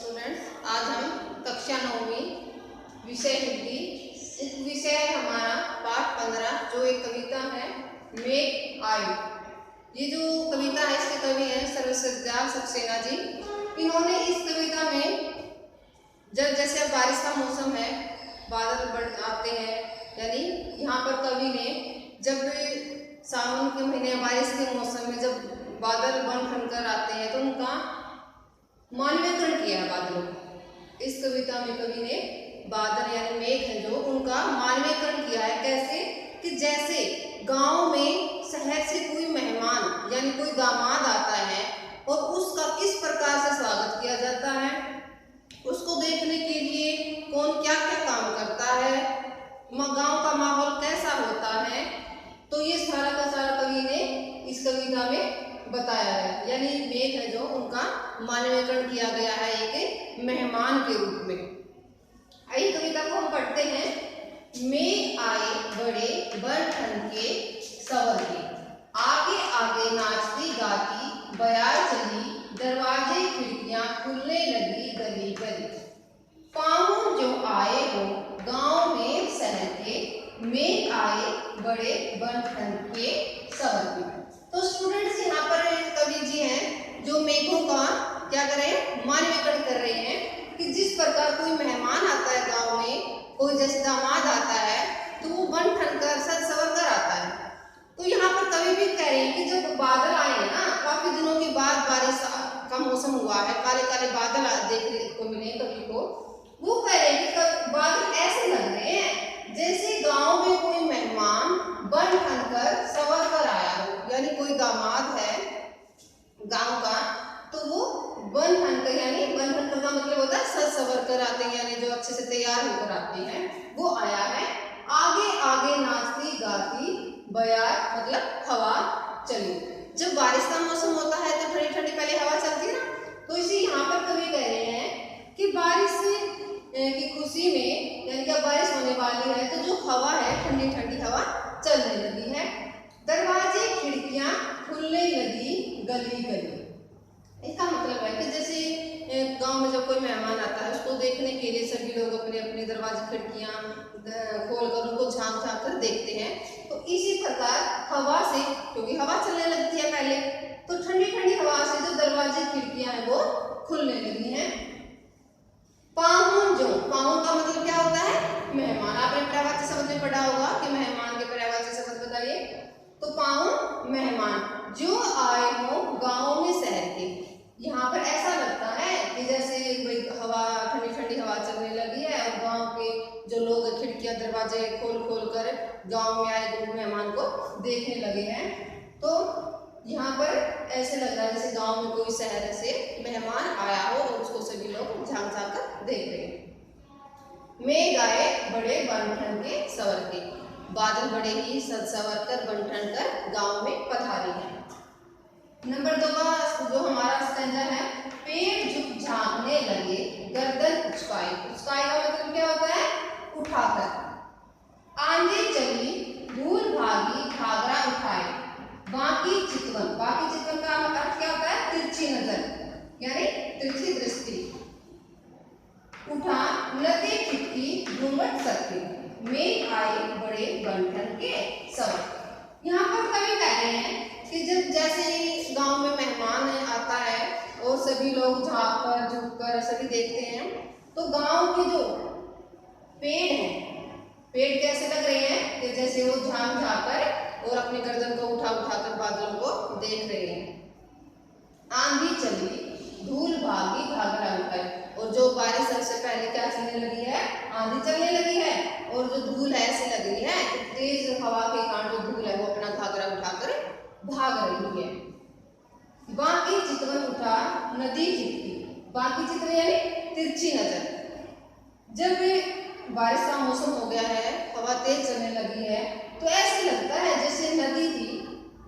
Students, आज हम कक्षा 9वीं विषय हिंदी, इस विषय हमारा पाठ 15 जो एक कविता है मेघ आए। ये जो कविता है इसके कवि हैं सर्वश्रद्धा सक्सेना जी। इन्होंने इस कविता में जब जैसे अब बारिश का मौसम है, बादल बढ़ आते हैं, यानी यहाँ पर कवि ने जब सावन के महीने बारिश के मौसम में जब बादल बन ठन कर आते हैं तो उनका मानवीकरण किया है बादलों का। इस कविता में कवि ने बादल यानी मेघ है जो उनका मानवीकरण किया है। कैसे कि जैसे गांव में शहर से कोई मेहमान यानी कोई दामाद आता है और उसका किस प्रकार से स्वागत किया जाता है, उसको देखने के लिए कौन क्या क्या काम करता है, गांव का माहौल कैसा होता है, तो ये सारा का सारा कवि ने इस कविता में बताया है। यानी मेघ है जो उनका मानवीकरण किया गया है एक मेहमान के रूप में। आइए कविता को हम पढ़ते हैं। मेघ आए बड़े बन ठन के सवर के, आगे आगे नाचती गाती बयार चली, दरवाजे खिड़कियां खुलने लगी गली गली। पाँव जो आए हो गांव में शहर के, मेघ आए बड़े बन ठन के सवर के। तो स्टूडेंट्स यहाँ पर कवि जी हैं जो मेघों का क्या कर रहे हैं, मानवीकरण कर रहे हैं कि जिस प्रकार कोई मेहमान आता है गांव में, कोई जैसे दामाद आता है तो वो बन ठन कर सज सवर कर आता है। तो यहाँ पर कवि भी कह रहे हैं कि जब बादल आए हैं ना, काफी दिनों के बाद बारिश का मौसम हुआ है, काले काले बादल देखने को मिले कवि को, वो कह रहे हैं कि बादल ऐसे लग रहे हैं जैसे गांव में कोई मेहमान बन ठन कर सवर कर आया हो। यानी कोई दामाद है गांव का तो वो बन ठन कर, यानी बन ठन कर का मतलब होता है सज सवर कर आते हैं, यानी जो अच्छे से तैयार होकर आते हैं वो आया है। आगे आगे नाचती गाती बयार मतलब हवा चली। जब बारिश का मौसम होता है तो ठंडी ठंडी पहले हवा चलती है ना, तो इसी यहाँ पर कवि कह रहे हैं कि बारिश की खुशी में, यानी कि बारिश होने वाली है तो जो हवा है ठंडी ठंडी हवा चलने लगी है, दरवाजे खिड़कियां खुलने लगी गली गली। इसका मतलब है कि जैसे गांव में जब कोई मेहमान आता है उसको देखने के लिए सभी लोग अपने अपने दरवाजे खिड़कियां खोल कर उनको झांक झांक कर देखते हैं। तो इसी प्रकार हवा से, क्योंकि हवा चलने लगती है पहले, तो ठंडी ठंडी हवा से जो दरवाजे खिड़कियां हैं वो खुलने लगी हैं। पाहुन जो, पाहुन का मतलब क्या होता है, मेहमान। आपने पर्यायवाची शब्द में पढ़ा होगा कि मेहमान के पर्यायवाची शब्द बताइए। तो पाहुन मेहमान जो आए हो गांव में शहर के। यहाँ पर ऐसा लगता है कि जैसे हवा ठंडी ठंडी हवा चलने लगी है और गांव के जो लोग खिड़कियां दरवाजे खोल खोल कर गांव में आए लोग मेहमान को देखने लगे हैं। तो यहाँ पर ऐसे लग रहा है जैसे गांव में कोई शहर से मेहमान आया हो और उसको सभी लोग झांक झांक कर देख रहे हैं। मेघ आए बड़े बन ठन के सवर के, बादल बड़े ही सज सवर कर बन ठन कर गांव में पधारे हैं। नंबर 2 का जो हमारा स्टैंजा है, पेड़ झुक झांकने लगे गर्दन उचकाए। उचकाए का मतलब क्या होता है, उठाकर। आंधी चली धूल भागी घाघरा उठाए, बाकी चितवन। बाकी चितवन का अर्थ क्या होता है, तिरछी नजर यानी तिरछी दृष्टि। उठा नदी खिड़की घूंघट सके, मेघ आए बड़े बन ठन के सवर। यहाँ पर कवि कह रहे हैं कि जब जैसे गांव में मेहमान आता है और सभी लोग झांक कर झुक कर सभी देखते हैं, तो गांव के जो पेड़ हैं, पेड़ कैसे लग रहे हैं कि जैसे वो झांक झांक कर और अपनी गर्दन को उठा उठा कर बादलों को देख रहे हैं। आंधी चली धूल भागी घाघरा उठाए, और जो बारिश सबसे पहले क्या चलने लगी है, आंधी चलने लगी है, और जो धूल है ऐसे लग रही है तो तेज हवा के कारण जो धूल है वो अपना घाघरा उठाकर भाग रही है। बाकी चितवन उठा नदी खिड़की, बाकी चित्र यानी तिरछी नजर। जब बारिश का मौसम हो गया है, हवा तेज चलने लगी है, तो ऐसे लगता है जैसे नदी थी,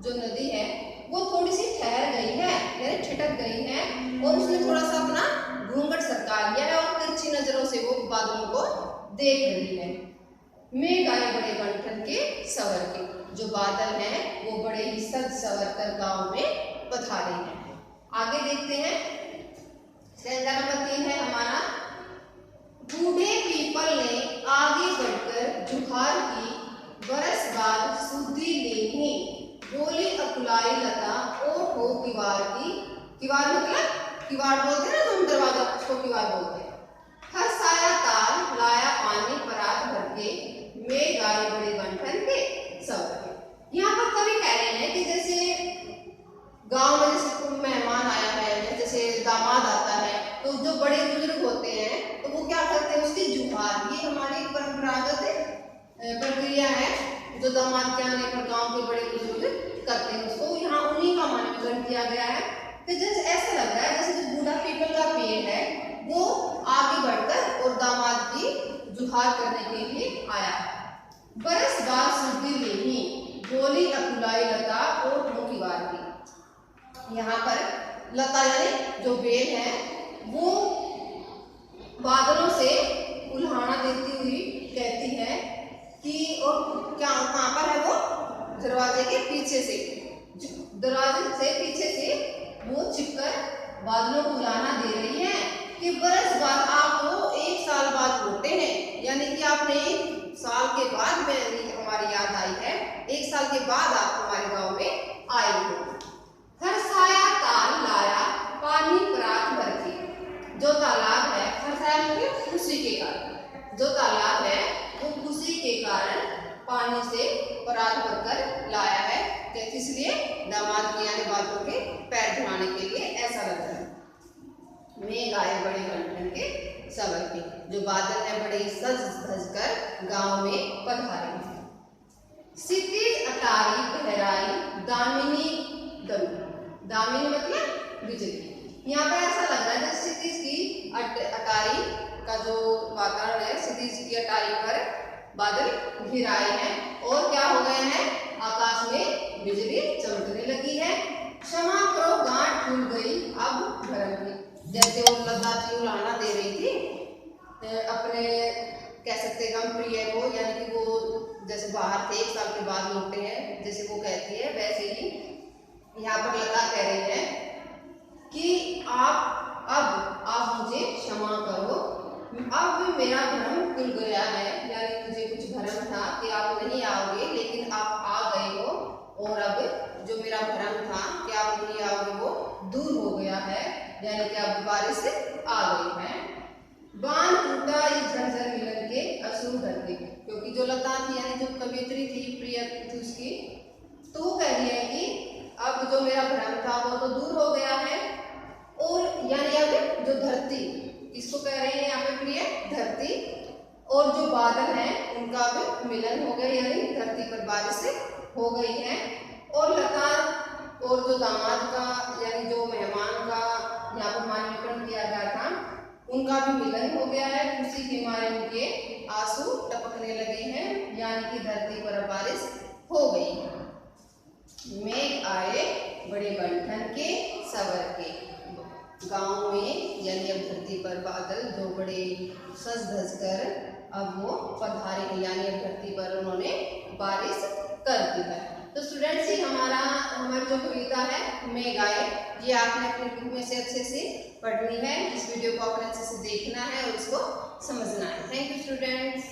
जो नदी है वो थोड़ी सी ठहर गई है यानी ठिठक गई है और उसने थोड़ा सा अपना घूंघट सरका लिया है और तिरछी नजरों से वो बादलों को देख रही है। मेघ आए बड़े बन ठन के सवर के, जो बादल हैं वो बड़े ही सज सवर कर गांव में पधारे हैं। आगे देखते हैं, स्टैंजा नंबर 3 है हमारा। बूढ़े पीपल ने आगे बढ़कर जुहार की, बरस बाद सुधि लेनी, बोली अकुलाई लता ओठ हो किवाड़ की। किवाड़ मतलब किवाड़ बोलते हैं ना, तुम दरवाजा उसको किवाड़ बोलते हैं। हंसाया ताल लाया पानी परात भर के, मैं गाय बड़े बंठन के सब। यहाँ पर कवि कह रहे हैं कि जैसे गांव में जैसे कोई मेहमान आया है, जैसे दामाद आता है, तो जो बड़े बुजुर्ग होते हैं तो वो क्या करते हैं, उसकी जुहार। ये हमारी परंपरागत प्रक्रिया है जो दामाद के आने पर गांव के बड़े बुजुर्ग करते हैं उसको। यहाँ उन्हीं का मानकीकरण किया गया है। तो जैसे ऐसा लग रहा है जैसे जो बूढ़ा पीपल का पेड़ है वो आगे बढ़कर और दामाद की जुहार करने के लिए आया। बरस बाद सुधि लेनी, बोली अकुलाई लता ओठ हो किवाड़ की। यहाँ पर लता यानी जो बेल है वो बादलों से उल्हाना देती हुई कहती है कि, और क्या कहाँ पर है वो, दरवाजे के पीछे से, दरवाजे से पीछे से वो छिपकर बादलों को उल्हाना दे रही है कि बरस बाद आप तो 1 साल बाद लौटे हैं, यानी कि आपने 1 साल के बाद में हमारी याद आई है, 1 साल के बाद आप हमारे गांव में आए हो। हरसाया ताल लाया पानी परात भर के। जो तालाब है, हरसाया मतलब खुशी के कारण, जो तालाब है वो खुशी के कारण पानी से परात भरकर लाया है। कैसे? इसलिए दामाद के यानी बादलों के पैर धुलाने के लिए, ऐसा लग रहा है। मैं गाय बड़े बंठन के सबर के, जो बादल है बड़े सज धज कर गाँव में पधारे हैं। क्षितिज अटारी गहराई दामिनी दमी। दामिनी मतलब बिजली। यहाँ पर ऐसा लग रहा है जैसे क्षितिज की अटारी का जो वातावरण है, क्षितिज की अटारी पर बादल घिराए हैं और क्या हो गए हैं, आकाश में बिजली चमकने लगी है। क्षमा करो गांठ खुल गई अब भरम की। जैसे वो लता की उल्हाना दे रही थी अपने, कह सकते हैं हम प्रिय को, यानी कि वो जैसे बाहर थे 1 साल के बाद लौटे हैं, जैसे वो कहती है, वैसे ही यहाँ पर लता कह रही है कि आप मुझे क्षमा करो, अब मेरा भ्रम खुल गया है, यानी मुझे कुछ भ्रम था कि आप नहीं आओगे, लेकिन आप आ गए हो, और अब जो मेरा भ्रम था कि आप नहीं आओगे वो दूर हो गया है, यानी कि अब बारिश आ गई है। बांध टूटा इस झरझर मिलन के असुर धरती, क्योंकि जो लता थी यानी जो कवियत्री थी, प्रिय थी उसकी, तो वो कह रही है कि अब जो मेरा भ्रम था वो तो दूर हो गया है, और यानी अब जो धरती, इसको कह रही है यहाँ पे प्रिय धरती, और जो बादल हैं उनका अब मिलन हो गया, यानी धरती पर बारिश हो गई है। और लता और जो दामाद का यानी जो मेहमान का यहाँ पर मानकीकरण किया गया था, उनका भी मिलन हो गया है। खुशी के मारे उनके आंसू टपकने लगे हैं, यानी कि धरती पर बारिश हो गई है। मेघ आए बड़े बंठन के सवर के। गांव में यानी अब धरती पर बादल जो बड़े सज धज कर अब वो पधारे, यानी अब धरती पर उन्होंने बारिश कर दी है। तो स्टूडेंट्स, ये हमारी जो कविता है मेघ आए, ये आपने अपने बुक में से अच्छे से पढ़नी है। इस वीडियो को आपने अच्छे से देखना है और इसको समझना है। Thank you students.